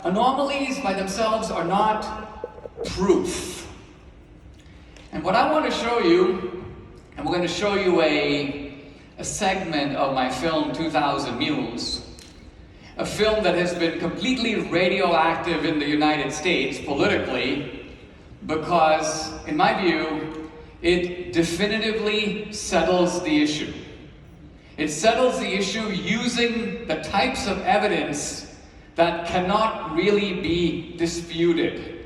Anomalies by themselves are not proof. And what I want to show you, and we're going to show you a segment of my film 2000 Mules, a film that has been completely radioactive in the United States politically because, in my view, it definitively settles the issue. It settles the issue using the types of evidence that cannot really be disputed.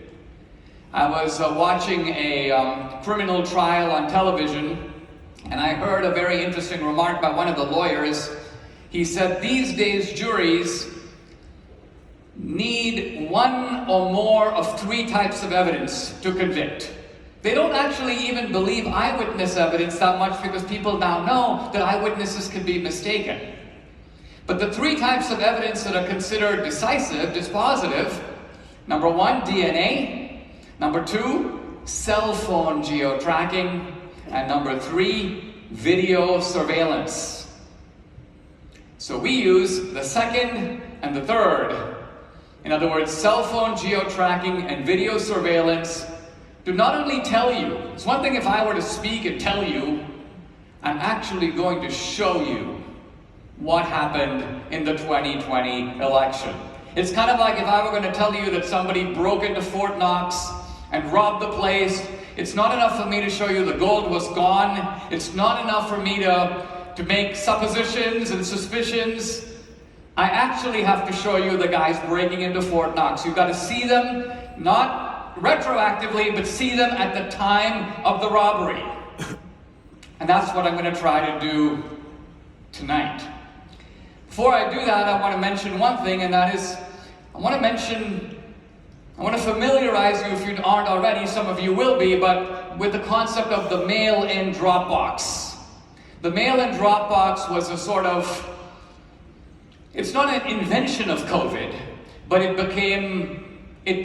I was watching a criminal trial on television, and I heard a very interesting remark by one of the lawyers. He said, these days juries need one or more of three types of evidence to convict. They don't actually even believe eyewitness evidence that much because people now know that eyewitnesses can be mistaken. But the three types of evidence that are considered decisive, dispositive, number one, DNA, number two, cell phone geo-tracking, and number three, video surveillance. So we use the second and the third. In other words, cell phone geo-tracking and video surveillance do not only tell you, it's one thing if I were to speak and tell you, I'm actually going to show you what happened in the 2020 election. It's kind of like if I were going to tell you that somebody broke into Fort Knox and robbed the place. It's not enough for me to show you the gold was gone. It's not enough for me to make suppositions and suspicions. I actually have to show you the guys breaking into Fort Knox. You've got to see them, not retroactively, but see them at the time of the robbery. And that's what I'm going to try to do tonight. Before I do that, I want to mention one thing, and that is, I want to familiarize you, if you aren't already, some of you will be, but with the concept of the mail-in drop box. The mail-in drop box was a sort of, it's not an invention of COVID, but it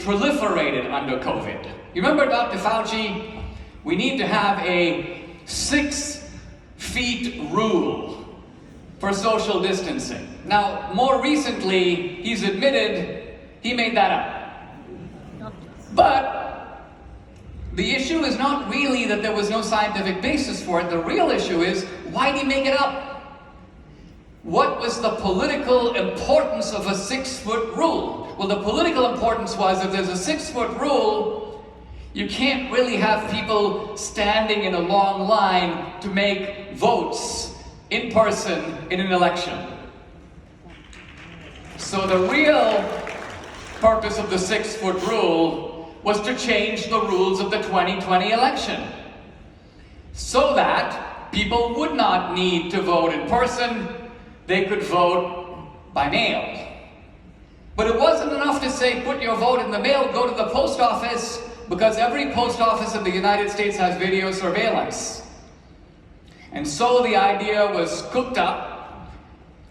proliferated under COVID. You remember Dr. Fauci? We need to have a 6 feet rule for social distancing. Now, more recently, he's admitted he made that up. But the issue is not really that there was no scientific basis for it. The real issue is, why did he make it up? What was the political importance of a 6-foot rule? Well, the political importance was, if there's a 6-foot rule, you can't really have people standing in a long line to make votes in person in an election. So the real purpose of the 6-foot rule was to change the rules of the 2020 election so that people would not need to vote in person, they could vote by mail. But it wasn't enough to say, put your vote in the mail, go to the post office, because every post office in the United States has video surveillance. And so the idea was cooked up.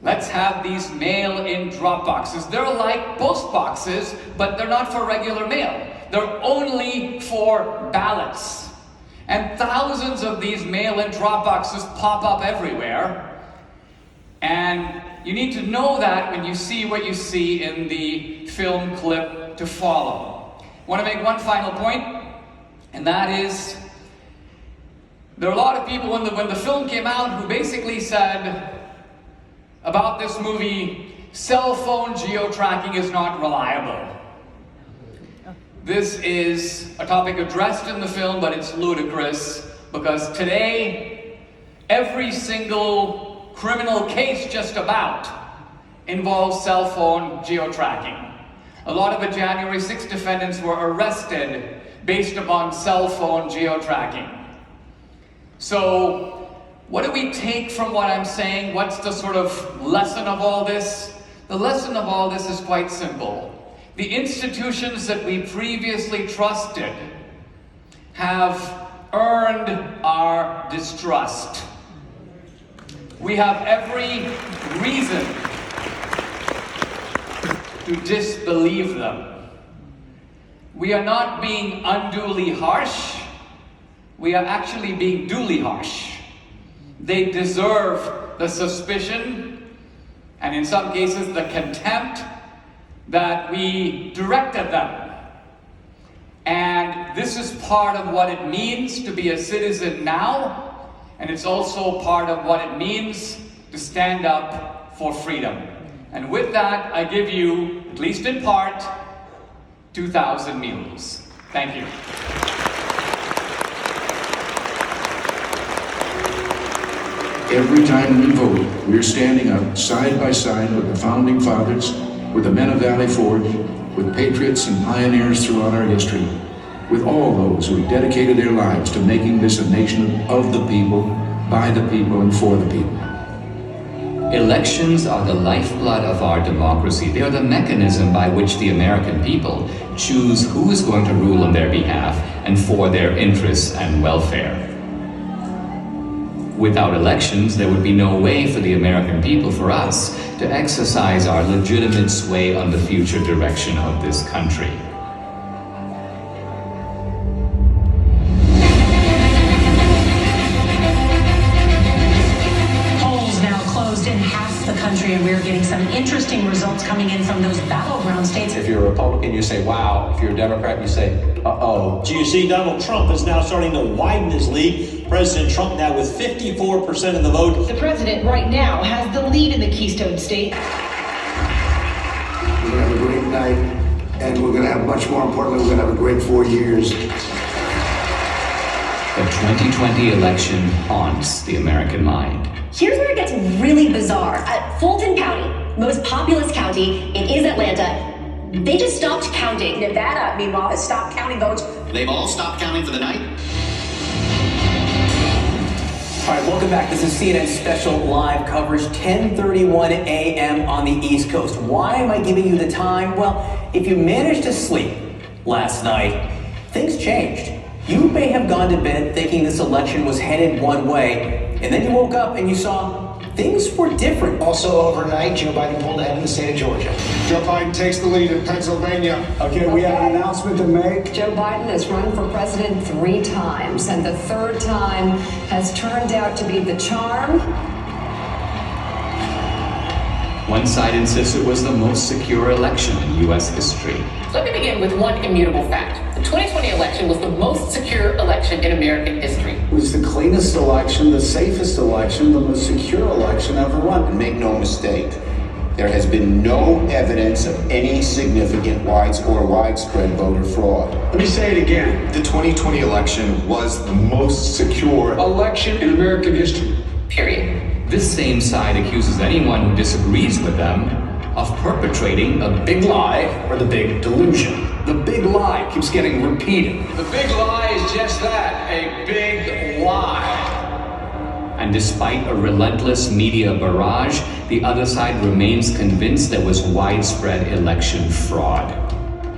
Let's have these mail-in drop boxes. They're like post boxes, but they're not for regular mail. They're only for ballots. And thousands of these mail-in drop boxes pop up everywhere. And you need to know that when you see what you see in the film clip to follow. I want to make one final point, and that is, there are a lot of people when the film came out who basically said about this movie, cell phone geo-tracking is not reliable. This is a topic addressed in the film, but it's ludicrous because today, every single criminal case just about involves cell phone geo-tracking. A lot of the January 6 defendants were arrested based upon cell phone geo-tracking. So, what do we take from what I'm saying? What's the sort of lesson of all this? The lesson of all this is quite simple. The institutions that we previously trusted have earned our distrust. We have every reason to disbelieve them. We are not being unduly harsh. We are actually being duly harsh. They deserve the suspicion, and in some cases the contempt, that we directed them. And this is part of what it means to be a citizen now, and it's also part of what it means to stand up for freedom. And with that, I give you, at least in part, 2,000 mules. Thank you. Every time we vote, we're standing up side by side with the Founding Fathers, with the men of Valley Forge, with patriots and pioneers throughout our history, with all those who have dedicated their lives to making this a nation of the people, by the people, and for the people. Elections are the lifeblood of our democracy. They are the mechanism by which the American people choose who is going to rule on their behalf and for their interests and welfare. Without elections, there would be no way for the American people, for us, to exercise our legitimate sway on the future direction of this country. Polls now closed in half the country, and we're getting some interesting results coming in from those battleground states. If you're a Republican, you say, wow. If you're a Democrat, you say, uh-oh. So you see, Donald Trump is now starting to widen his lead. President Trump now with 54% of the vote. The president right now has the lead in the Keystone State. We're going to have a great night, and we're going to have, much more importantly, we're going to have a great 4 years. The 2020 election haunts the American mind. Here's where it gets really bizarre. Fulton County, most populous county, it is Atlanta. They just stopped counting. Nevada, meanwhile, has stopped counting votes. They've all stopped counting for the night? All right, welcome back. This is CNN special live coverage, 10:31 a.m. on the East Coast. Why am I giving you the time? Well, if you managed to sleep last night, things changed. You may have gone to bed thinking this election was headed one way, and then you woke up and you saw things were different. Also overnight, Joe Biden pulled ahead in the state of Georgia. Joe Biden takes the lead in Pennsylvania. Okay, we have an announcement to make. Joe Biden has run for president 3 times, and the third time has turned out to be the charm. One side insists it was the most secure election in U.S. history. Let me begin with one immutable fact. The 2020 election was the most secure election in American history. It was the cleanest election, the safest election, the most secure election ever run. And make no mistake, there has been no evidence of any significant widespread voter fraud. Let me say it again. The 2020 election was the most secure election in American history. Period. This same side accuses anyone who disagrees with them of perpetrating a big lie Or the big delusion. The big lie keeps getting repeated. The big lie is just that, a big lie. And despite a relentless media barrage, the other side remains convinced there was widespread election fraud.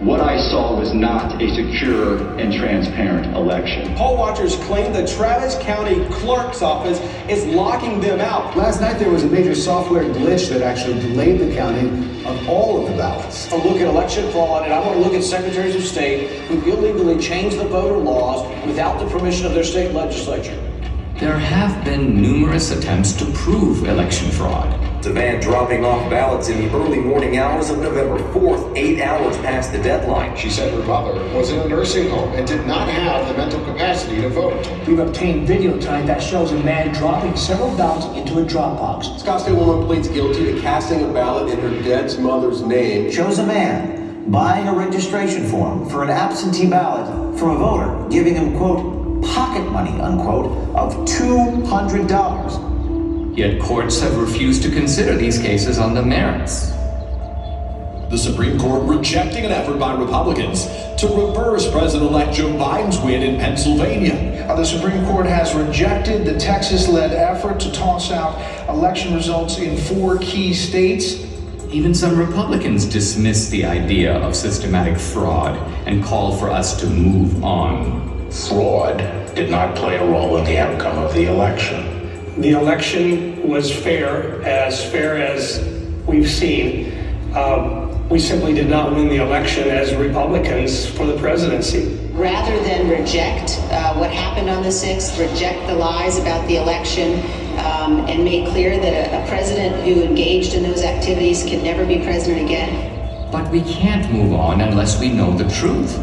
What I saw was not a secure and transparent election. Poll watchers claim the Travis County Clerk's Office is locking them out. Last night there was a major software glitch that actually delayed the counting of all of the ballots. I look at election fraud, and I want to look at secretaries of state who illegally changed the voter laws without the permission of their state legislature. There have been numerous attempts to prove election fraud. The van dropping off ballots in the early morning hours of November 4th, 8 hours past the deadline. She said her mother was in a nursing home and did not have the mental capacity to vote. We've obtained video tonight that shows a man dropping several ballots into a drop box. Scottsdale woman pleads guilty to casting a ballot in her dead mother's name. Shows a man buying a registration form for an absentee ballot from a voter, giving him, quote, pocket money, unquote, of $200. Yet courts have refused to consider these cases on the merits. The Supreme Court rejecting an effort by Republicans to reverse President-elect Joe Biden's win in Pennsylvania. The Supreme Court has rejected the Texas-led effort to toss out election results in 4 key states. Even some Republicans dismiss the idea of systematic fraud and call for us to move on. Fraud did not play a role in the outcome of the election. The election was fair as we've seen. We simply did not win the election as Republicans for the presidency. Rather than reject what happened on the 6th, reject the lies about the election, and make clear that a president who engaged in those activities can never be president again, But we can't move on unless we know the truth.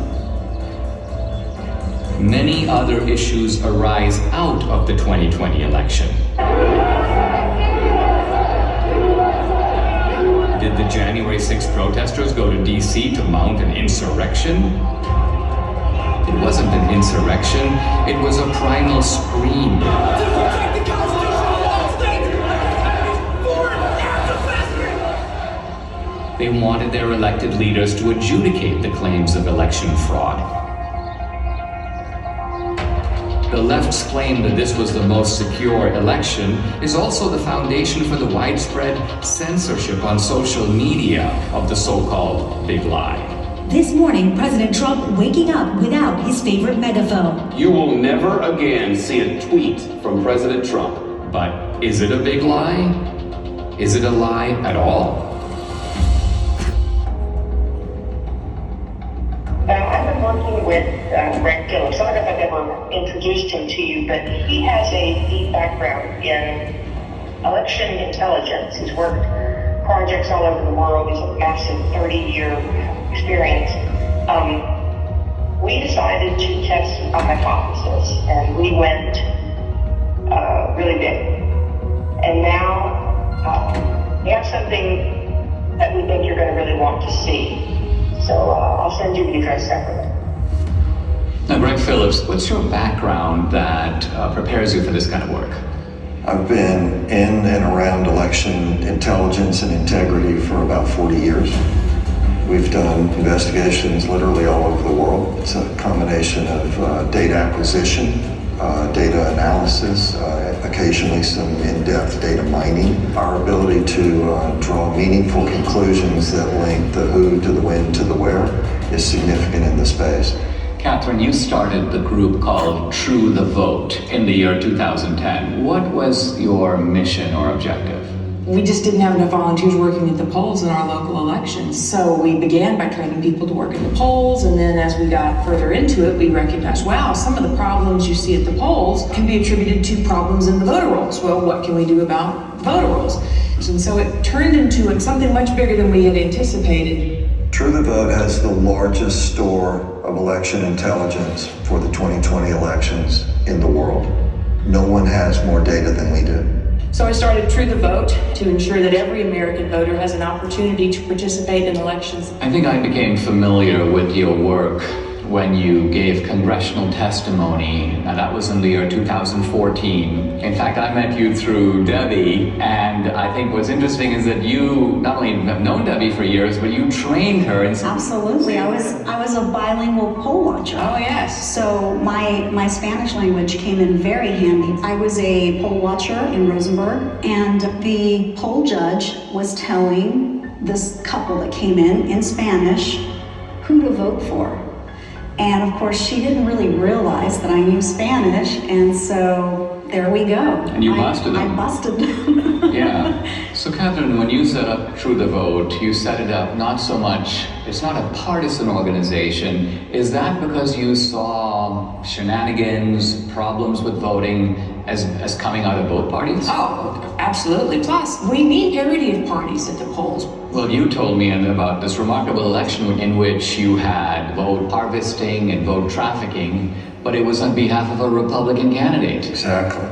Many other issues arise out of the 2020 election. Did the January 6th protesters go to DC to mount an insurrection? It wasn't an insurrection, it was a primal scream. They wanted their elected leaders to adjudicate the claims of election fraud. The left's claim that this was the most secure election is also the foundation for the widespread censorship on social media of the so-called big lie. This morning, President Trump waking up without his favorite megaphone. You will never again see a tweet from President Trump. But is it a big lie? Is it a lie at all? I've been working with Greg Phillips. I don't know if I've ever introduced him to you, but he has a deep background in election intelligence. He's worked projects all over the world. He's a massive 30-year experience. We decided to test a hypothesis, and we went really big. And now we have something that we think you're going to really want to see. So I'll send you the address separately. Now, Greg Phillips, what's your background that prepares you for this kind of work? I've been in and around election intelligence and integrity for about 40 years. We've done investigations literally all over the world. It's a combination of data acquisition, data analysis, occasionally some in-depth data mining. Our ability to draw meaningful conclusions that link the who to the when to the where is significant in the space. Catherine, you started the group called True the Vote in the year 2010. What was your mission or objective? We just didn't have enough volunteers working at the polls in our local elections. So we began by training people to work in the polls, and then as we got further into it, we recognized, wow, some of the problems you see at the polls can be attributed to problems in the voter rolls. Well, what can we do about voter rolls? And so it turned into something much bigger than we had anticipated. True the Vote has the largest store of election intelligence for the 2020 elections in the world. No one has more data than we do. So I started True the Vote to ensure that every American voter has an opportunity to participate in elections. I think I became familiar with your work when you gave congressional testimony. Now that was in the year 2014. In fact, I met you through Debbie, and I think what's interesting is that you not only have known Debbie for years, but you trained her in some... Absolutely. I was a bilingual poll watcher. Oh yes. So my Spanish language came in very handy. I was a poll watcher in Rosenberg, and the poll judge was telling this couple that came in Spanish who to vote for. And of course, she didn't really realize that I knew Spanish, and so there we go. And you busted them. I busted them. Yeah. So Catherine, when you set up True the Vote, you set it up not so much, it's not a partisan organization. Is that because you saw shenanigans, problems with voting as coming out of both parties? Oh, absolutely. Plus, we need parity of parties at the polls. Well, you told me about this remarkable election in which you had vote harvesting and vote trafficking, but it was on behalf of a Republican candidate. Exactly.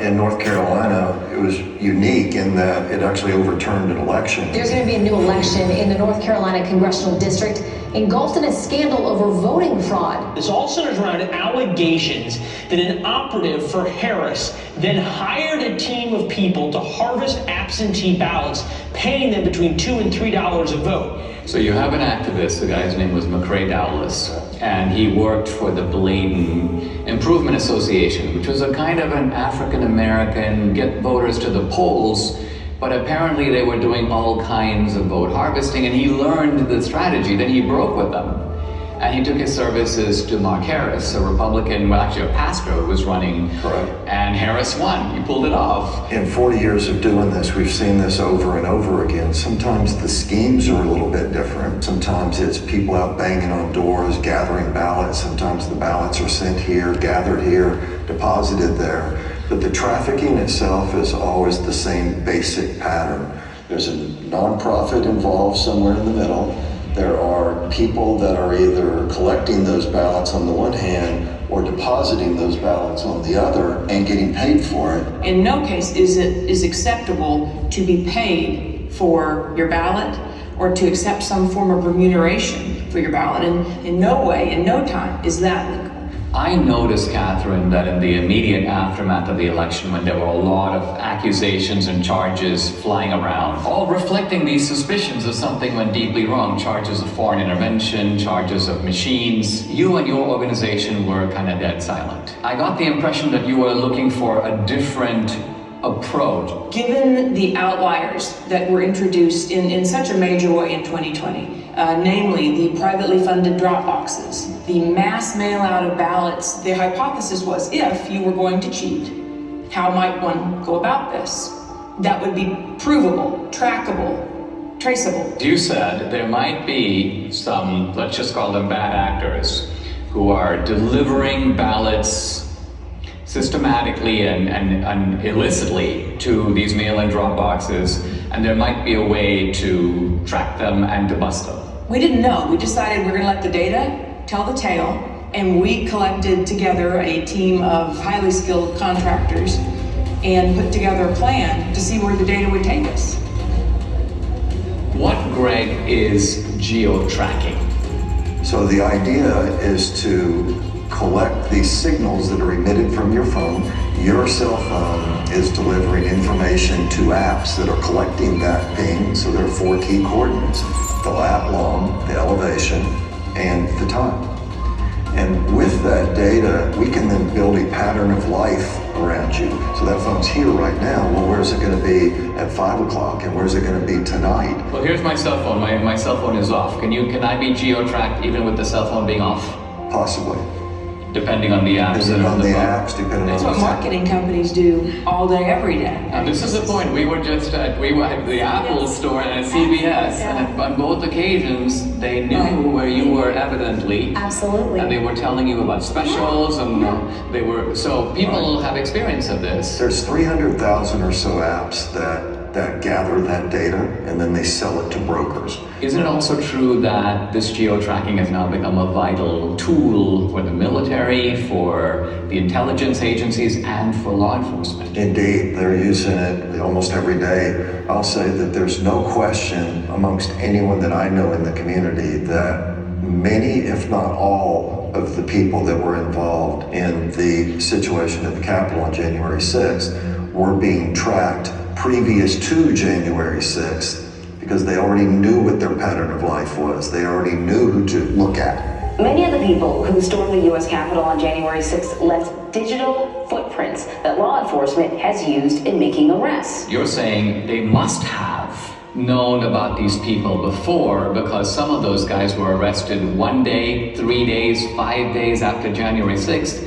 In North Carolina, it was unique in that it actually overturned an election. There's going to be a new election in the North Carolina congressional district, engulfed in a scandal over voting fraud. This all centers around allegations that an operative for Harris then hired a team of people to harvest absentee ballots, paying them between $2 and $3 a vote. So you have an activist, the guy's name was McCrae Dowless, and he worked for the Bladen Improvement Association, which was a kind of an African-American get voters to the polls, but apparently they were doing all kinds of vote harvesting, and he learned the strategy, then he broke with them. And he took his services to Mark Harris, a Republican, well actually a pastor who was running. Correct. And Harris won, he pulled it off. In 40 years of doing this, we've seen this over and over again. Sometimes the schemes are a little bit different. Sometimes it's people out banging on doors, gathering ballots. Sometimes the ballots are sent here, gathered here, deposited there. But the trafficking itself is always the same basic pattern. There's a nonprofit involved somewhere in the middle. There are people that are either collecting those ballots on the one hand or depositing those ballots on the other and getting paid for it. In no case is acceptable to be paid for your ballot or to accept some form of remuneration for your ballot. And in no way, in no time, is that legal. I noticed, Catherine, that in the immediate aftermath of the election, when there were a lot of accusations and charges flying around, all reflecting these suspicions of something went deeply wrong, charges of foreign intervention, charges of machines, you and your organization were kind of dead silent. I got the impression that you were looking for a different approach. Given the outliers that were introduced in such a major way in 2020, namely the privately funded drop boxes, the mass mail out of ballots, the hypothesis was if you were going to cheat, how might one go about this? That would be provable, trackable, traceable. You said there might be some, let's just call them bad actors, who are delivering ballots systematically and illicitly to these mail-in drop boxes, and there might be a way to track them and to bust them. We didn't know. We decided we're going to let the data tell the tale, and we collected together a team of highly skilled contractors and put together a plan to see where the data would take us. What, Greg, is geo-tracking? So the idea is to collect these signals that are emitted from your phone. Your cell phone is delivering information to apps that are collecting that ping. So there are 4 key coordinates: the lat long, the elevation, and the time. And with that data, we can then build a pattern of life around you. So that phone's here right now. Well, where's it going to be at 5 o'clock, and where's it going to be tonight? Well, here's my cell phone. My cell phone is off. Can I be geo-tracked even with the cell phone being off? Possibly. Depending on the apps. Depending on the apps, depending That's on what marketing companies do all day, every day. And this is the point. We were just at the Apple store and at CVS, and on both occasions they knew where you were evidently. Absolutely. And they were telling you about specials, and they were so people have experience of this. There's 300,000 or so apps that gather that data, and then they sell it to brokers. Isn't it also true that this geo-tracking has now become a vital tool for the military, for the intelligence agencies, and for law enforcement? Indeed, they're using it almost every day. I'll say that there's no question amongst anyone that I know in the community that many, if not all, of the people that were involved in the situation at the Capitol on January 6th were being tracked previous to January 6th because they already knew what their pattern of life was. They already knew who to look at. Many of the people who stormed the U.S. Capitol on January 6th left digital footprints that law enforcement has used in making arrests. You're saying they must have known about these people before because some of those guys were arrested 1 day, 3 days, 5 days after January 6th,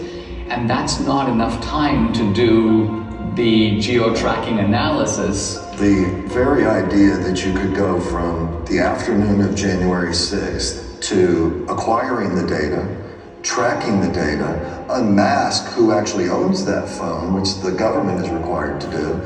and that's not enough time to do the geo-tracking analysis. The very idea that you could go from the afternoon of January 6th to acquiring the data, tracking the data, unmask who actually owns that phone, which the government is required to do,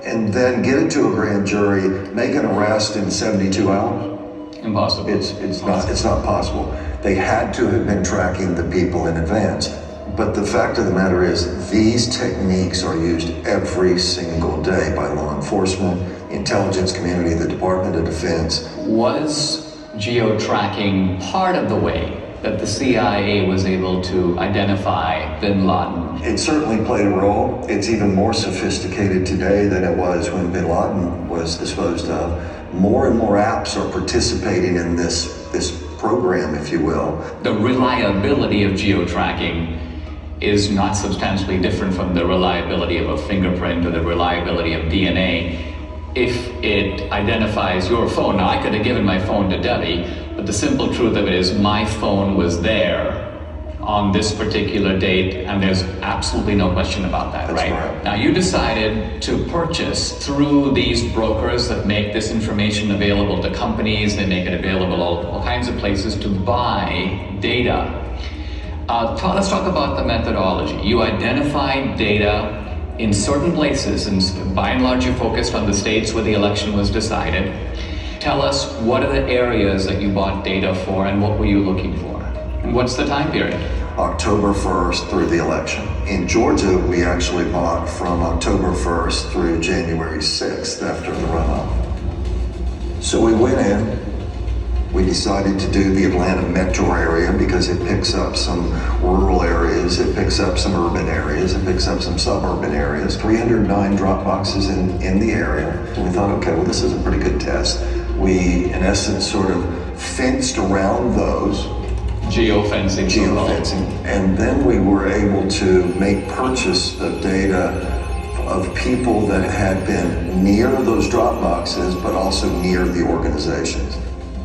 and then get it to a grand jury, make an arrest in 72 hours? Impossible. It's not possible. They had to have been tracking the people in advance. But the fact of the matter is, these techniques are used every single day by law enforcement, intelligence community, the Department of Defense. Was geo-tracking part of the way that the CIA was able to identify bin Laden? It certainly played a role. It's even more sophisticated today than it was when bin Laden was disposed of. More and more apps are participating in this program, if you will. The reliability of geo-tracking is not substantially different from the reliability of a fingerprint or the reliability of DNA. If it identifies your phone, now I could have given my phone to Debbie, but the simple truth of it is my phone was there on this particular date, and there's absolutely no question about that, That's right? Now you decided to purchase through these brokers that make this information available to companies, they make it available all kinds of places to buy data. Let's talk about the methodology. You identified data in certain places, and by and large you focused on the states where the election was decided. Tell us, what are the areas that you bought data for and what were you looking for? And what's the time period? October 1st through the election. In Georgia, we actually bought from October 1st through January 6th after the runoff. So we went in, we decided to do the Atlanta metro area because it picks up some rural areas, it picks up some urban areas, it picks up some suburban areas. 309 drop boxes in the area. And we thought, okay, well, this is a pretty good test. We, in essence, sort of fenced around those. Geofencing. And then we were able to make purchase of data of people that had been near those drop boxes, but also near the organizations.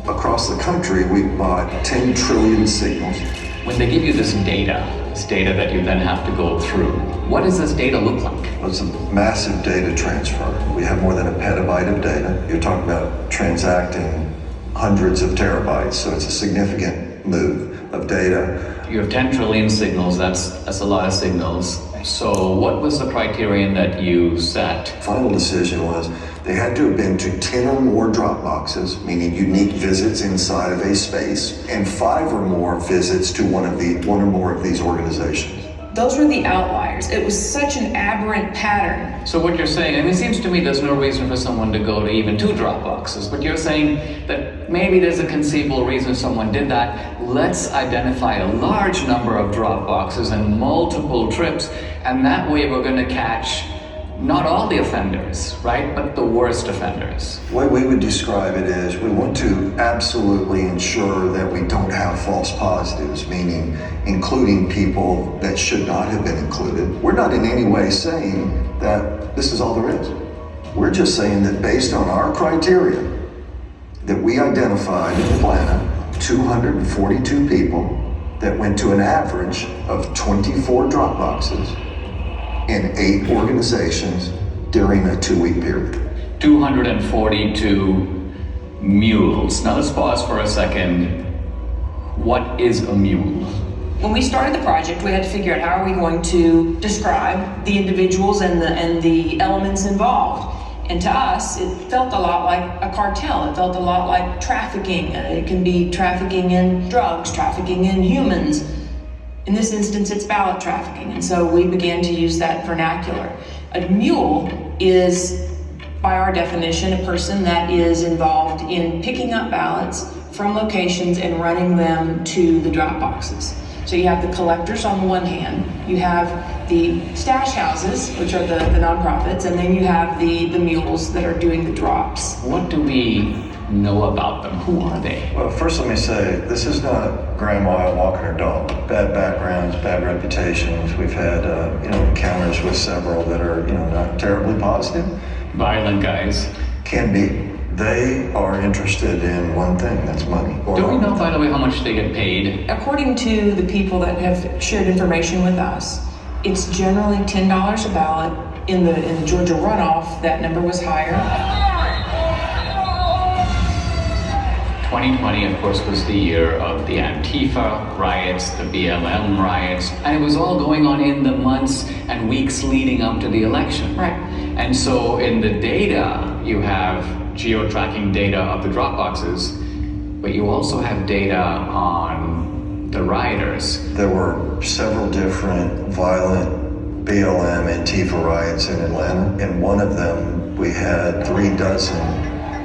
Across the country, we bought 10 trillion signals. When they give you this data that you then have to go through, what does this data look like? Well, it's a massive data transfer. We have more than a petabyte of data. You're talking about transacting hundreds of terabytes, so it's a significant move of data. You have 10 trillion signals, that's a lot of signals. So what was the criterion that you set? Final decision was they had to have been to 10 or more drop boxes, meaning unique visits inside of a space, and 5 or more visits to one or more of these organizations. Those were the outliers. It was such an aberrant pattern. So what you're saying, and it seems to me there's no reason for someone to go to even 2 drop boxes, but you're saying that maybe there's a conceivable reason someone did that. Let's identify a large number of drop boxes and multiple trips, and that way we're going to catch not all the offenders, right, but the worst offenders. The way we would describe it is we want to absolutely ensure that we don't have false positives, meaning including people that should not have been included. We're not in any way saying that this is all there is. We're just saying that based on our criteria that we identified in Atlanta, 242 people that went to an average of 24 drop boxes in 8 organizations during a 2-week period. 242 mules. Now let's pause for a second. What is a mule? When we started the project, we had to figure out how are we going to describe the individuals and the elements involved. And to us, it felt a lot like a cartel. It felt a lot like trafficking. It can be trafficking in drugs, trafficking in humans. In this instance, it's ballot trafficking, and so we began to use that vernacular. A mule is, by our definition, a person that is involved in picking up ballots from locations and running them to the drop boxes. So you have the collectors on the one hand, you have the stash houses, which are the nonprofits, and then you have the mules that are doing the drops. What do we know about them? Who are they? Well, first let me say, this is not grandma walking her dog. Bad backgrounds, bad reputations. We've had encounters with several that are not terribly positive. Violent guys. Can be. They are interested in one thing, that's money. Do we know, by the way, how much they get paid? According to the people that have shared information with us, it's generally $10 a ballot. In the Georgia runoff, that number was higher. 2020, of course, was the year of the Antifa riots, the BLM riots, and it was all going on in the months and weeks leading up to the election. Right. And so in the data, you have geo-tracking data of the drop boxes, but you also have data on the rioters. There were several different violent BLM Antifa riots in Atlanta. In one of them, we had 36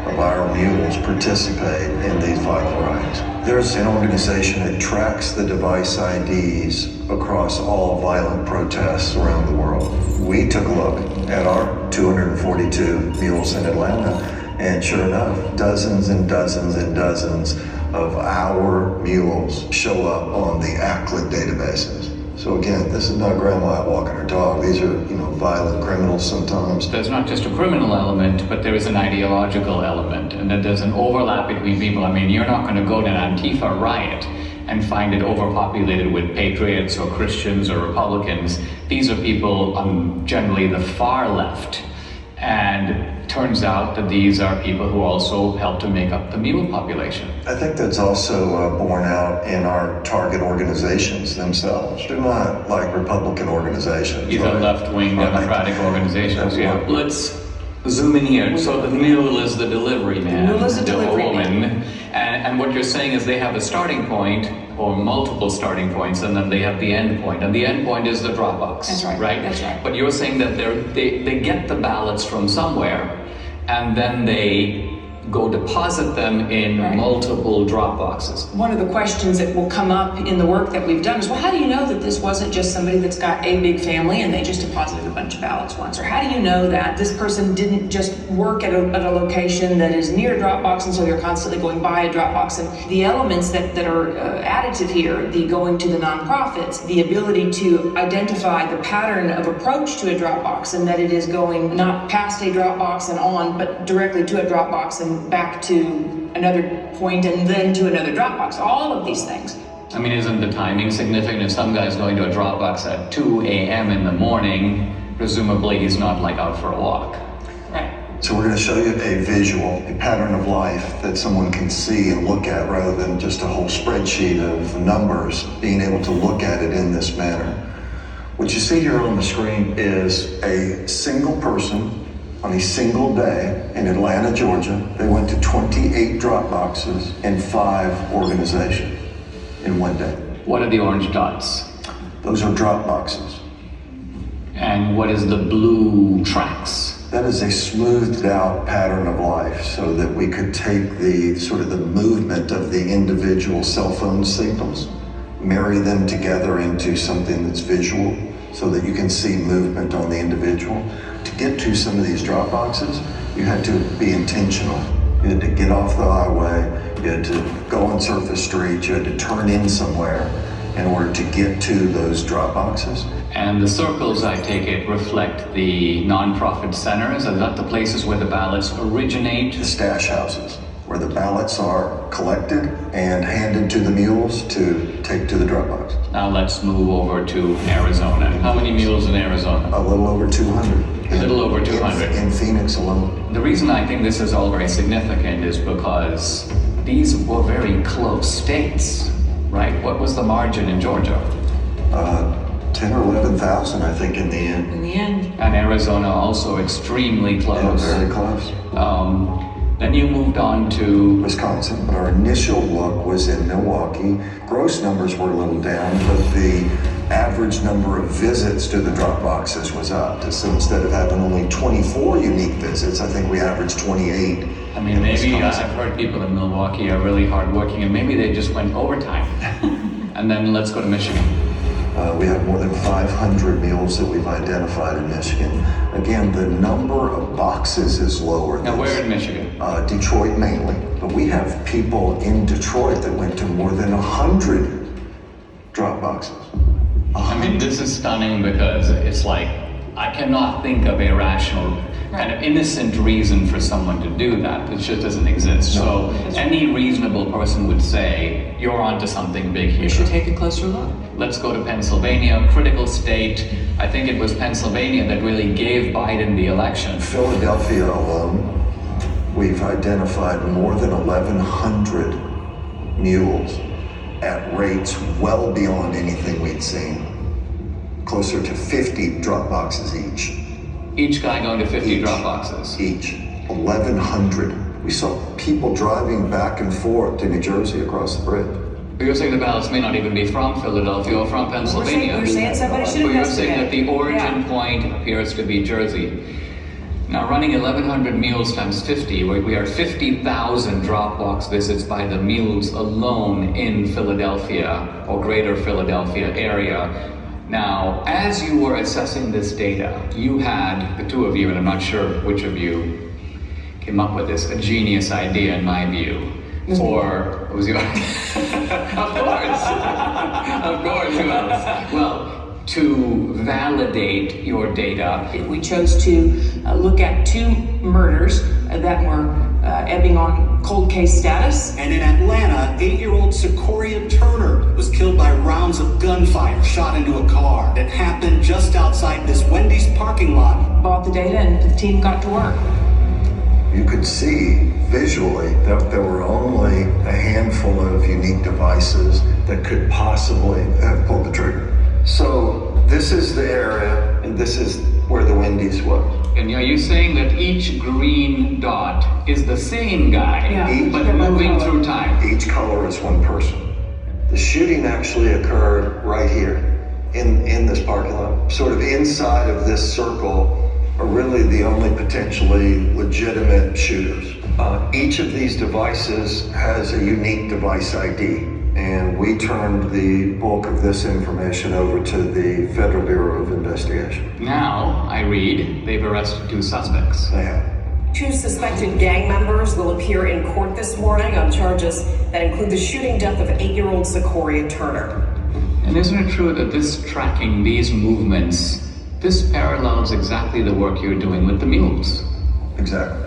of our mules participate in these violent riots. There's an organization that tracks the device IDs across all violent protests around the world. We took a look at our 242 mules in Atlanta, and sure enough, dozens and dozens and dozens of our mules show up on the ACLID databases. So again, this is not grandma walking her dog. These are, violent criminals sometimes. There's not just a criminal element, but there is an ideological element, and that there's an overlap between people. I mean, you're not going to go to an Antifa riot and find it overpopulated with patriots or Christians or Republicans. These are people on generally the far left. And turns out that these are people who also help to make up the mule population. I think that's also borne out in our target organizations themselves. They're not like Republican organizations. These are left-wing Democratic organizations, yeah. Let's zoom in here. So the mule is the delivery man, The mule is the delivery woman. And what you're saying is they have a starting point or multiple starting points, and then they have the end point. And the end point is the drop box. That's right. Right? That's right. But you're saying that they get the ballots from somewhere, and then they go deposit them in multiple drop boxes. One of the questions that will come up in the work that we've done is, well, how do you know that this wasn't just somebody that's got a big family and they just deposited a bunch of ballots once? Or how do you know that this person didn't just work at a location that is near a drop box and so they're constantly going by a drop box? And the elements that are additive here, the going to the nonprofits, the ability to identify the pattern of approach to a drop box, and that it is going not past a drop box and on, but directly to a drop box and back to another point and then to another Dropbox. All of these things. I mean, isn't the timing significant? If some guy's going to a Dropbox at 2 a.m. in the morning, presumably he's not like out for a walk. Right. So we're going to show you a visual, a pattern of life that someone can see and look at rather than just a whole spreadsheet of numbers, being able to look at it in this manner. What you see here on the screen is a single person on a single day in Atlanta, Georgia. They went to 28 drop boxes in 5 organizations in one day. What are the orange dots? Those are drop boxes. And what is the blue tracks? That is a smoothed out pattern of life so that we could take the sort of the movement of the individual cell phone signals, marry them together into something that's visual so that you can see movement on the individual. To get to some of these drop boxes, you had to be intentional. You had to get off the highway, you had to go on surface streets, you had to turn in somewhere in order to get to those drop boxes. And the circles, I take it, reflect the nonprofit centers. Are that the places where the ballots originate? The stash houses, where the ballots are collected and handed to the mules to take to the drop box. Now let's move over to Arizona. How many mules in Arizona? A little over 200. A little over 200. In Phoenix alone. The reason I think this is all very significant is because these were very close states, right? What was the margin in Georgia? 10 or 11,000, I think, in the end. In the end. And Arizona also extremely close. Yeah, very close. Then you moved on to Wisconsin, but our initial look was in Milwaukee. Gross numbers were a little down, but the average number of visits to the drop boxes was up. So instead of having only 24 unique visits, I think we averaged 28. I mean, maybe I've heard people in Milwaukee are really hardworking, and maybe they just went overtime. And then let's go to Michigan. We have more than 500 mules that we've identified in Michigan. Again, the number of boxes is lower. Now, where in Michigan? Detroit mainly, but we have people in Detroit that went to more than 100 drop boxes. I mean, this is stunning because it's like, I cannot think of a rational, kind of innocent reason for someone to do that. It just doesn't exist. So any reasonable person would say, you're onto something big here. We should take a closer look. Let's go to Pennsylvania, critical state. I think it was Pennsylvania that really gave Biden the election. Philadelphia alone, we've identified more than 1,100 mules at rates well beyond anything we'd seen. Closer to 50 drop boxes each. Each guy going to 50 drop boxes? Each. 1,100. We saw people driving back and forth to New Jersey across the bridge. But you're saying the ballots may not even be from Philadelphia or from Pennsylvania. We're saying somebody should But you're investigate. saying that the origin point appears to be Jersey. Now, running 1,100 mules times 50, we are 50,000 drop box visits by the mules alone in Philadelphia or greater Philadelphia area. Now, as you were assessing this data, you had, the two of you, and I'm not sure which of you came up with this, a genius idea in my view. Or was yours? Of course. Of course, who else? Well, to validate your data. We chose to look at 2 murders that were ebbing on cold case status. And in Atlanta, 8-year-old Secoria Turner was killed by rounds of gunfire shot into a car that happened just outside this Wendy's parking lot bought the data and the team got to work. You could see visually that there were only a handful of unique devices that could possibly have pulled the trigger. So this is the area, and this is where the Wendy's was. And are you saying that each green dot is the same guy, but moving through time? Each color is one person. The shooting actually occurred right here in this parking lot. Sort of inside of this circle are really the only potentially legitimate shooters. Each of these devices has a unique device ID, and we turned the bulk of this information over to the Federal Bureau of Investigation. Now, I read, they've arrested 2 suspects. They have. 2 suspected gang members will appear in court this morning on charges that include the shooting death of 8-year-old Sequoia Turner. And isn't it true that this tracking, these movements, this parallels exactly the work you're doing with the mules? Exactly.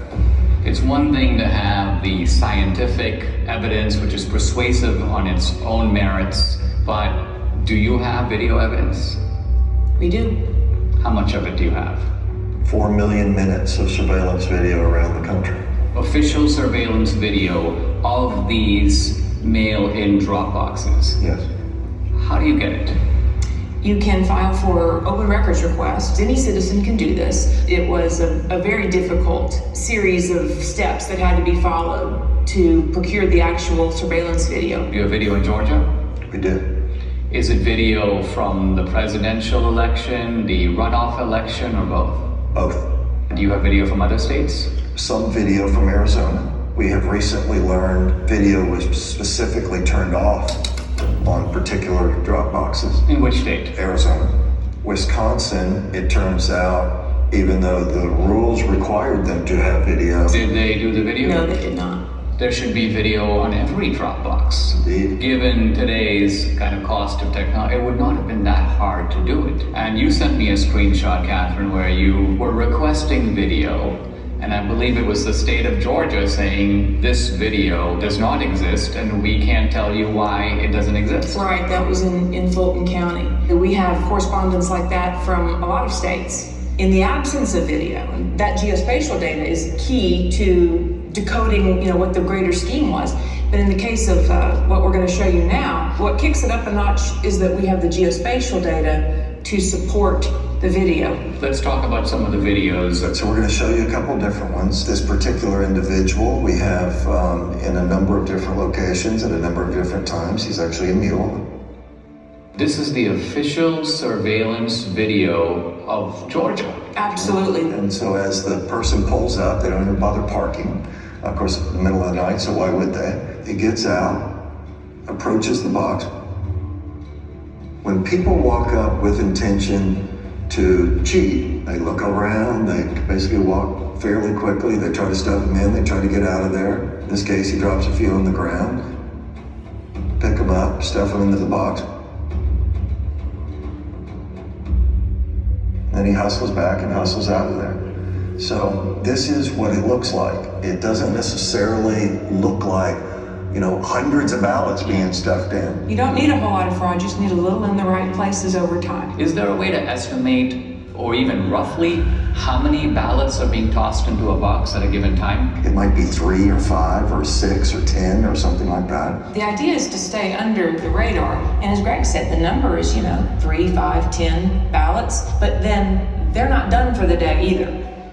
It's one thing to have the scientific evidence, which is persuasive on its own merits, but do you have video evidence? We do. How much of it do you have? 4 million minutes of surveillance video around the country. Official surveillance video of these mail-in drop boxes? Yes. How do you get it? You can file for open records requests. Any citizen can do this. It was a very difficult series of steps that had to be followed to procure the actual surveillance video. Do you have video in Georgia? We did. Is it video from the presidential election, the runoff election, or both? Both. Do you have video from other states? Some video from Arizona. We have recently learned video was specifically turned off on particular drop boxes. In which state? Arizona. Wisconsin, it turns out, even though the rules required them to have video. Did they do the video? No, they did not. There should be video on every drop box. Indeed. Given today's kind of cost of technology, it would not have been that hard to do it. And you sent me a screenshot, Catherine, where you were requesting video, and I believe it was the state of Georgia saying this video does not exist and we can't tell you why it doesn't exist. Right, that was in Fulton County. We have correspondence like that from a lot of states. In the absence of video, that geospatial data is key to decoding, what the greater scheme was. But in the case of what we're going to show you now, what kicks it up a notch is that we have the geospatial data to support the video. Let's talk about some of the videos. So we're going to show you a couple different ones. This particular individual we have in a number of different locations at a number of different times. He's actually a mule. This is the official surveillance video of Georgia. Absolutely. And so as the person pulls up, they don't even bother parking. Of course, in the middle of the night, so why would they? He gets out, approaches the box. When people walk up with intention to cheat, they look around, they basically walk fairly quickly, they try to stuff him in, they try to get out of there. In this case, he drops a few on the ground, pick them up, stuff them into the box. Then he hustles back and hustles out of there. So this is what it looks like. It doesn't necessarily look like, hundreds of ballots being stuffed in. You don't need a whole lot of fraud, you just need a little in the right places over time. Is there a way to estimate, or even roughly, how many ballots are being tossed into a box at a given time? It might be 3 or 5 or 6 or 10 or something like that. The idea is to stay under the radar. And as Greg said, the number is, 3, 5, 10 ballots, but then they're not done for the day either.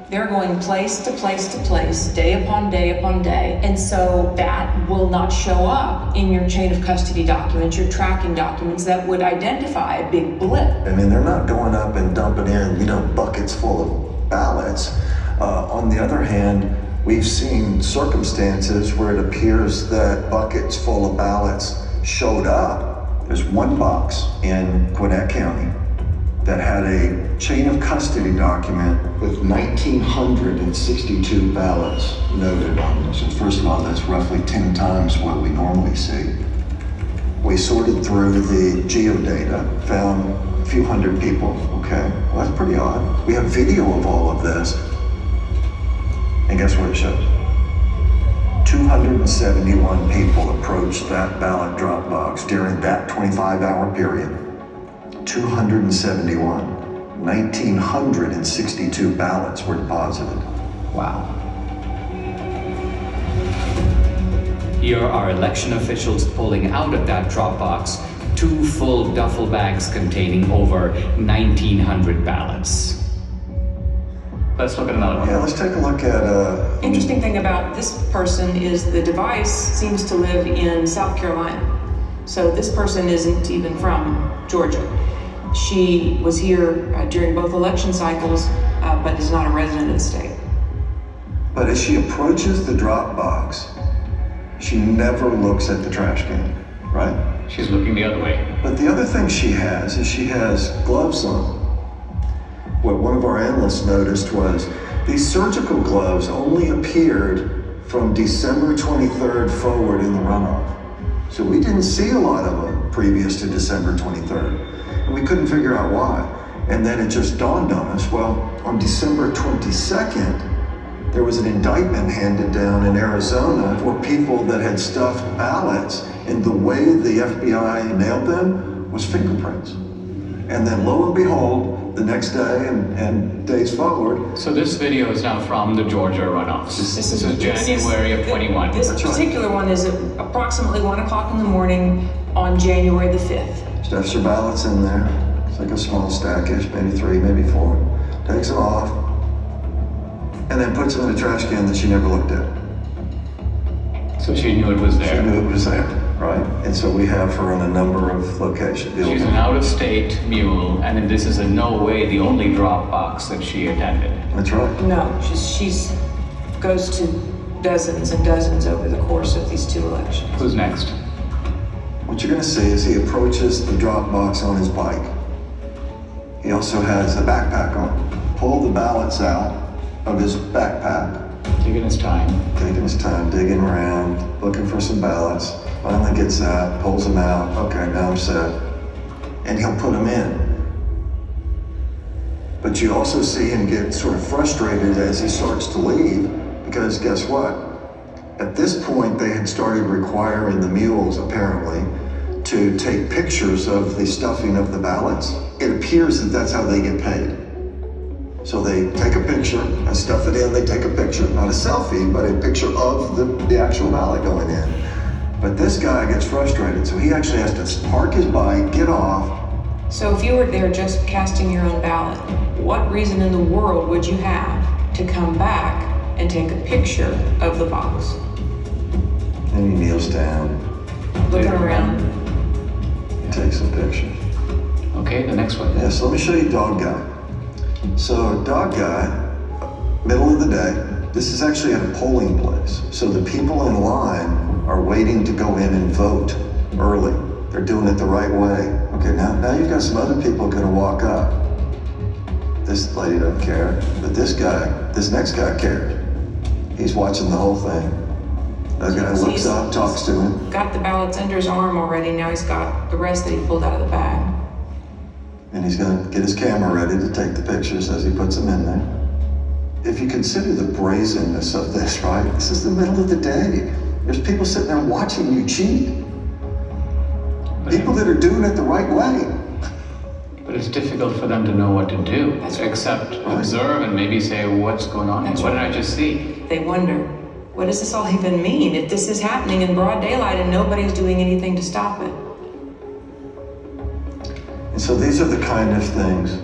They're going place to place to place, day upon day upon day. And so that will not show up in your chain of custody documents, your tracking documents that would identify a big blip. They're not going up and dumping in, buckets full of ballots. On the other hand, we've seen circumstances where it appears that buckets full of ballots showed up. There's one box in Gwinnett County that had a chain of custody document with 1,962 ballots noted on it. So first of all, that's roughly 10 times what we normally see. We sorted through the geodata, found a few hundred people. Okay, well, that's pretty odd. We have video of all of this. And guess what it shows? 271 people approached that ballot drop box during that 25-hour period. 271. 1,962 ballots were deposited. Wow. Here are election officials pulling out of that drop box 2 full duffel bags containing over 1,900 ballots. Let's look at another one. Yeah, let's take a look at... Interesting thing about this person is the device seems to live in South Carolina. So this person isn't even from Georgia. She was here during both election cycles, but is not a resident of the state. But as she approaches the drop box, she never looks at the trash can, right? She's looking the other way. But the other thing she has is she has gloves on. What one of our analysts noticed was these surgical gloves only appeared from December 23rd forward in the runoff. So we didn't see a lot of them previous to December 23rd. And we couldn't figure out why. And then it just dawned on us, well, on December 22nd, there was an indictment handed down in Arizona for people that had stuffed ballots, and the way the FBI nailed them was fingerprints. And then lo and behold, the next day and days forward. So this video is now from the Georgia runoffs. This is January of 21. This particular one is at approximately 1 o'clock in the morning on January the 5th. Stuffs her ballots in there. It's like a small stackish, maybe 3, maybe 4. Takes them off, and then puts them in a trash can that she never looked at. So she knew it was there. She knew it was there, right? And so we have her in a number of locations. She's an out-of-state mule, and this is in no way the only drop box that she attended. That's right. No, she's goes to dozens and dozens over the course of these 2 elections. Who's next? What you're gonna see is he approaches the drop box on his bike. He also has a backpack on. Pull the ballots out of his backpack. Taking his time. Digging around, looking for some ballots. Finally gets out, pulls them out. Okay, now I'm set. And he'll put them in. But you also see him get sort of frustrated as he starts to leave, because guess what? At this point, they had started requiring the mules, apparently, to take pictures of the stuffing of the ballots. It appears that that's how they get paid. So they take a picture and stuff it in, they take a picture, not a selfie, but a picture of the actual ballot going in. But this guy gets frustrated, so he actually has to park his bike, get off. So if you were there just casting your own ballot, what reason in the world would you have to come back and take a picture of the box? And he kneels down. Looking around. Takes a picture. Okay, the next one. Yeah, so let me show you Dog Guy. So Dog Guy, middle of the day, this is actually at a polling place. So the people in line are waiting to go in and vote early. They're doing it the right way. Okay, now you've got some other people gonna walk up. This lady doesn't care, but this next guy cared. He's watching the whole thing. That guy looks up, talks to him. Got the ballots under his arm already, now he's got the rest that he pulled out of the bag. And he's gonna get his camera ready to take the pictures as he puts them in there. If you consider the brazenness of this, right? This is the middle of the day. There's people sitting there watching you cheat. People that are doing it the right way. But it's difficult for them to know what to do, except observe and maybe say, what's going on? What did I just see? They wonder, what does this all even mean if this is happening in broad daylight and nobody's doing anything to stop it? And so these are the kind of things,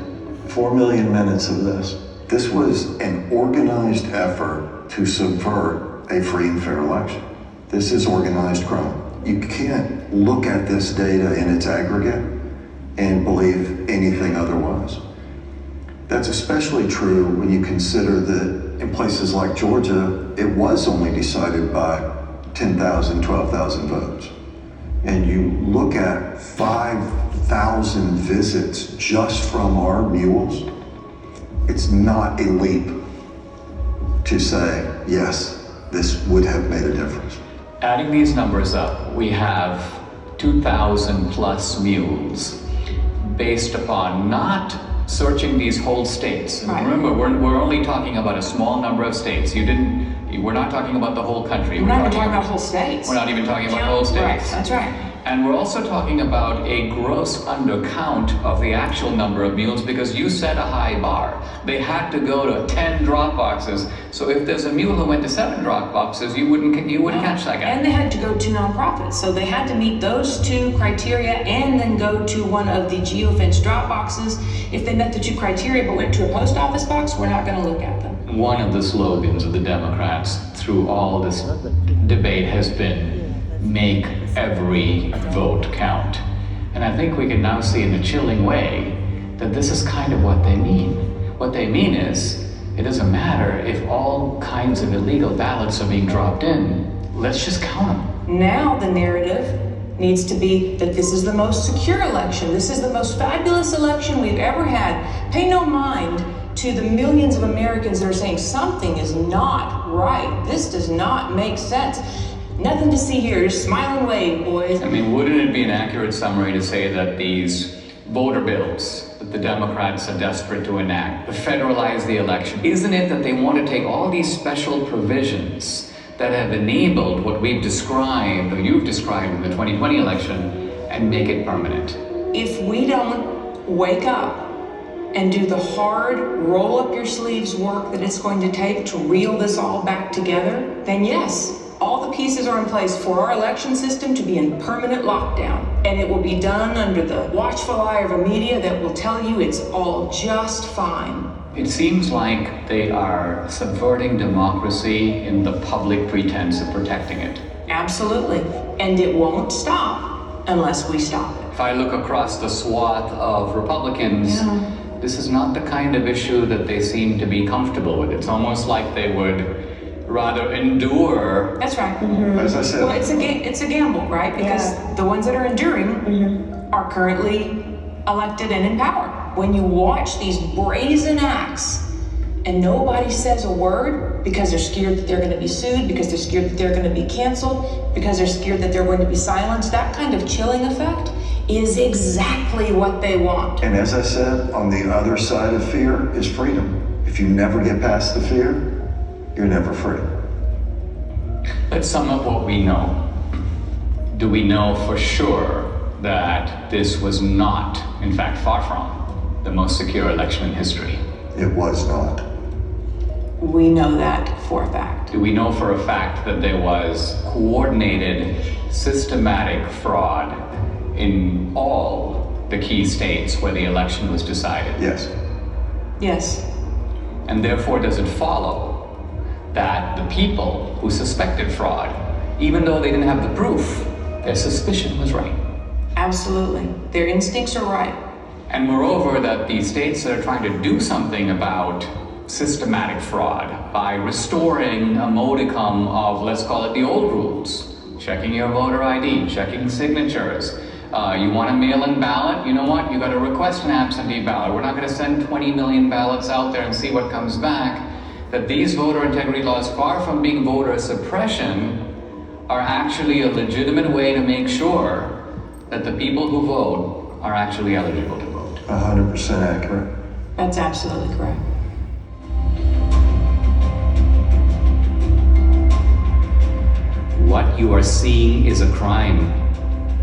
4 million minutes of this. This was an organized effort to subvert a free and fair election. This is organized crime. You can't look at this data in its aggregate and believe anything otherwise. That's especially true when you consider that in places like Georgia, it was only decided by 10,000, 12,000 votes. And you look at 5,000 visits just from our mules, it's not a leap to say, yes, this would have made a difference. Adding these numbers up, we have 2,000 plus mules based upon not searching these whole states. And remember, we're only talking about a small number of states. We're not talking about the whole country. We're not even talking about whole states. We're not even talking about whole states. Right, that's right. And we're also talking about a gross undercount of the actual number of mules because you set a high bar. They had to go to 10 drop boxes. So if there's a mule who went to 7 drop boxes, you wouldn't catch that guy. And they had to go to nonprofits. So they had to meet those 2 criteria and then go to one of the geofence drop boxes. If they met the 2 criteria but went to a post office box, we're not going to look at them. One of the slogans of the Democrats through all this debate has been, make every vote count. And I think we can now see in a chilling way that this is kind of what they mean. What they mean is, it doesn't matter if all kinds of illegal ballots are being dropped in, let's just count them. Now the narrative needs to be that this is the most secure election. This is the most fabulous election we've ever had. Pay no mind to the millions of Americans that are saying something is not right. This does not make sense. Nothing to see here, just smile and wave, boys. I mean, wouldn't it be an accurate summary to say that these voter bills that the Democrats are desperate to enact, to federalize the election, isn't it that they want to take all these special provisions that have enabled what we've described, or you've described in the 2020 election, and make it permanent? If we don't wake up and do the hard, roll up your sleeves work that it's going to take to reel this all back together, then yes, all the pieces are in place for our election system to be in permanent lockdown. And it will be done under the watchful eye of a media that will tell you it's all just fine. It seems like they are subverting democracy in the public pretense of protecting it. Absolutely. And it won't stop unless we stop it. If I look across the swath of Republicans, this is not the kind of issue that they seem to be comfortable with. It's almost like they would rather endure. That's right. As I said. Well, it's a gamble, right? Because the ones that are enduring are currently elected and in power. When you watch these brazen acts and nobody says a word because they're scared that they're going to be sued, because they're scared that they're going to be canceled, because they're scared that they're going to be silenced, that kind of chilling effect is exactly what they want. And as I said, on the other side of fear is freedom. If you never get past the fear, you're never free. Let's sum up what we know. Do we know for sure that this was not, in fact, far from, the most secure election in history? It was not. We know that for a fact. Do we know for a fact that there was coordinated, systematic fraud in all the key states where the election was decided? Yes. Yes. And therefore, does it follow that the people who suspected fraud, even though they didn't have the proof, their suspicion was right? Absolutely. Their instincts are right. And moreover, that the states that are trying to do something about systematic fraud by restoring a modicum of, let's call it the old rules, checking your voter ID, checking signatures. You want a mail-in ballot? You know what? You got to request an absentee ballot. We're not going to send 20 million ballots out there and see what comes back. That these voter integrity laws, far from being voter suppression, are actually a legitimate way to make sure that the people who vote are actually eligible to vote. 100% accurate. That's absolutely correct. What you are seeing is a crime.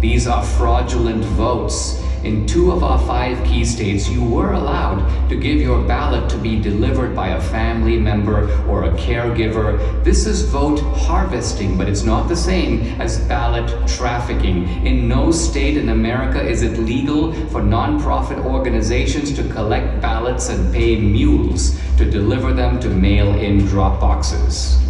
These are fraudulent votes. In 2 of our 5 key states, you were allowed to give your ballot to be delivered by a family member or a caregiver. This is vote harvesting, but it's not the same as ballot trafficking. In no state in America is it legal for nonprofit organizations to collect ballots and pay mules to deliver them to mail-in drop boxes.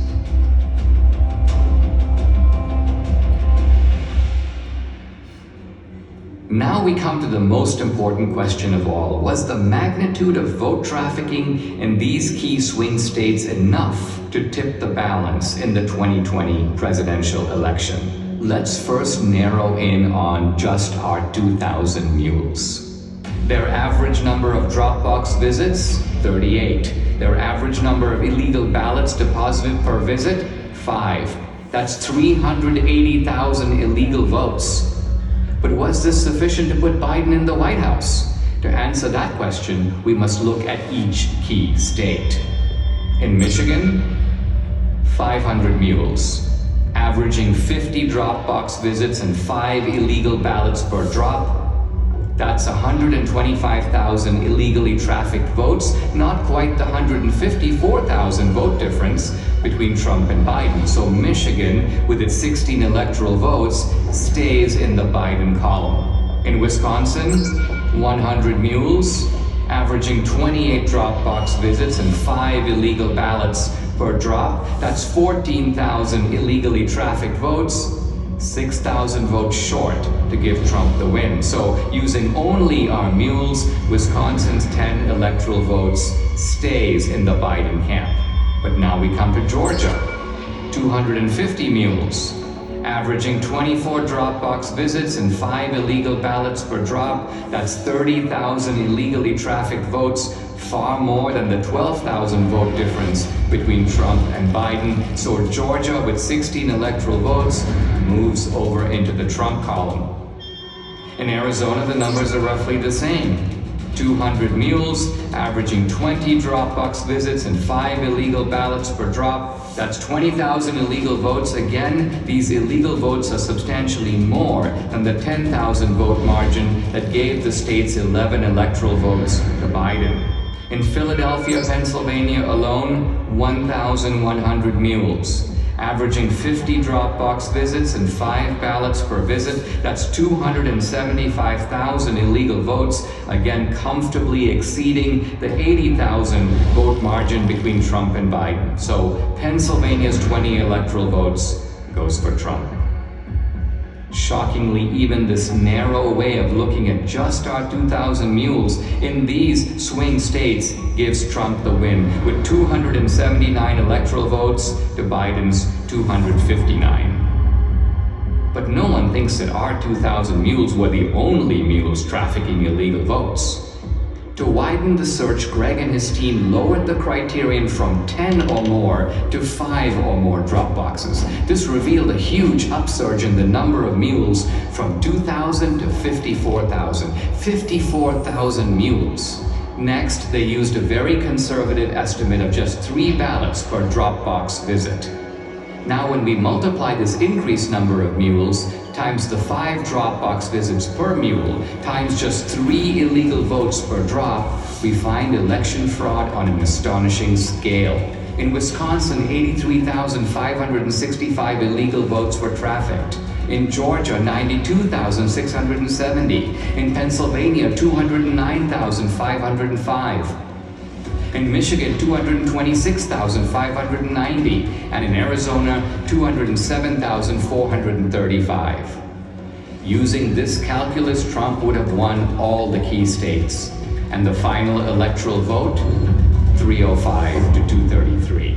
Now we come to the most important question of all. Was the magnitude of vote trafficking in these key swing states enough to tip the balance in the 2020 presidential election? Let's first narrow in on just our 2,000 mules. Their average number of Dropbox visits, 38. Their average number of illegal ballots deposited per visit, 5. That's 380,000 illegal votes. But was this sufficient to put Biden in the White House? To answer that question, we must look at each key state. In Michigan, 500 mules. Average averaging 50 Dropbox visits and 5 illegal ballots per drop. That's 125,000 illegally trafficked votes, not quite the 154,000 vote difference between Trump and Biden. So Michigan, with its 16 electoral votes, stays in the Biden column. In Wisconsin, 100 mules, averaging 28 Dropbox visits and 5 illegal ballots per drop. That's 14,000 illegally trafficked votes, 6,000 votes short to give Trump the win. So using only our mules, Wisconsin's 10 electoral votes stays in the Biden camp. But now we come to Georgia, 250 mules, averaging 24 Dropbox visits and 5 illegal ballots per drop. That's 30,000 illegally trafficked votes, far more than the 12,000 vote difference between Trump and Biden. So Georgia, with 16 electoral votes, moves over into the Trump column. In Arizona, the numbers are roughly the same. 200 mules, averaging 20 Dropbox visits and 5 illegal ballots per drop. That's 20,000 illegal votes. Again, these illegal votes are substantially more than the 10,000 vote margin that gave the state's 11 electoral votes to Biden. In Philadelphia, Pennsylvania alone, 1,100 mules, averaging 50 Dropbox visits and 5 ballots per visit. That's 275,000 illegal votes, again comfortably exceeding the 80,000 vote margin between Trump and Biden. So Pennsylvania's 20 electoral votes goes for Trump. Shockingly, even this narrow way of looking at just our 2,000 mules in these swing states gives Trump the win, with 279 electoral votes to Biden's 259. But no one thinks that our 2,000 mules were the only mules trafficking illegal votes. To widen the search, Greg and his team lowered the criterion from 10 or more to 5 or more drop boxes. This revealed a huge upsurge in the number of mules from 2,000 to 54,000. 54,000 mules. Next, they used a very conservative estimate of just 3 ballots per Dropbox visit. Now, when we multiply this increased number of mules times the 5 Dropbox visits per mule times just 3 illegal votes per drop, we find election fraud on an astonishing scale. In Wisconsin, 83,565 illegal votes were trafficked. In Georgia, 92,670. In Pennsylvania, 209,505. In Michigan, 226,590. And in Arizona, 207,435. Using this calculus, Trump would have won all the key states. And the final electoral vote, 305 to 233.